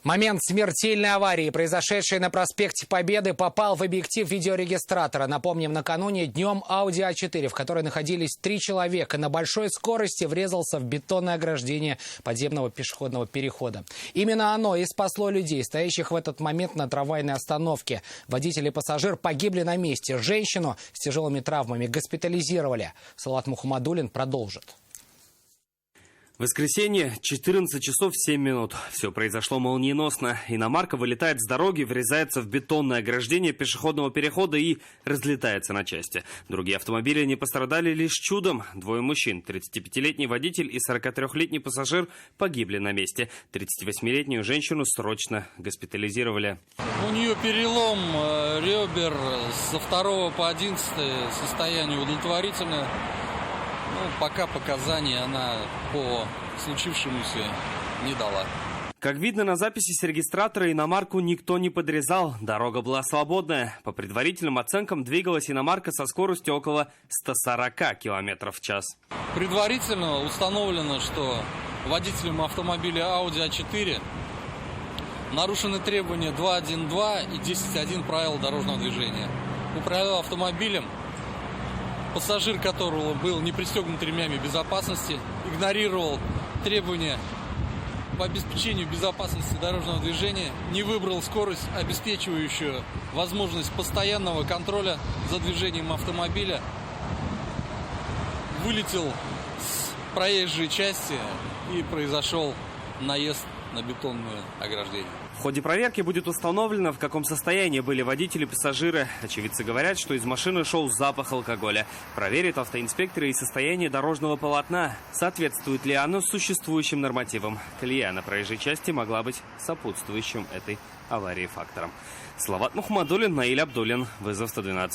Момент смертельной аварии, произошедшей на проспекте Победы, попал в объектив видеорегистратора. Напомним, накануне днем Audi A4, в которой находились 3 человека, на большой скорости врезался в бетонное ограждение подземного пешеходного перехода. Именно оно и спасло людей, стоящих в этот момент на трамвайной остановке. Водитель и пассажир погибли на месте. Женщину с тяжелыми травмами госпитализировали. Салат Мухаммадуллин продолжит. Воскресенье, 14 часов 7 минут. Все произошло молниеносно. Иномарка вылетает с дороги, врезается в бетонное ограждение пешеходного перехода и разлетается на части. Другие автомобили не пострадали лишь чудом. 2 мужчин, 35-летний водитель и 43-летний пассажир, погибли на месте. 38-летнюю женщину срочно госпитализировали. У нее перелом ребер со 2 по 11 состояние удовлетворительное. Пока показаний она по случившемуся не дала. Как видно на записи с регистратора, иномарку никто не подрезал. Дорога была свободная. По предварительным оценкам двигалась иномарка со скоростью около 140 км в час. Предварительно установлено, что водителем автомобиля Audi A4 нарушены требования 2.1.2 и 10.1 правил дорожного движения. Управлял автомобилем пассажир, которого был не пристегнут ремнями безопасности, игнорировал требования по обеспечению безопасности дорожного движения, не выбрал скорость, обеспечивающую возможность постоянного контроля за движением автомобиля, вылетел с проезжей части и произошел наезд на бетонное ограждение. В ходе проверки будет установлено, в каком состоянии были водители и пассажиры. Очевидцы говорят, что из машины шел запах алкоголя. Проверят автоинспекторы и состояние дорожного полотна. Соответствует ли оно существующим нормативам? Колея на проезжей части могла быть сопутствующим этой аварии фактором. Салават Мухаммадуллин, Наиль Абдуллин. Вызов 112.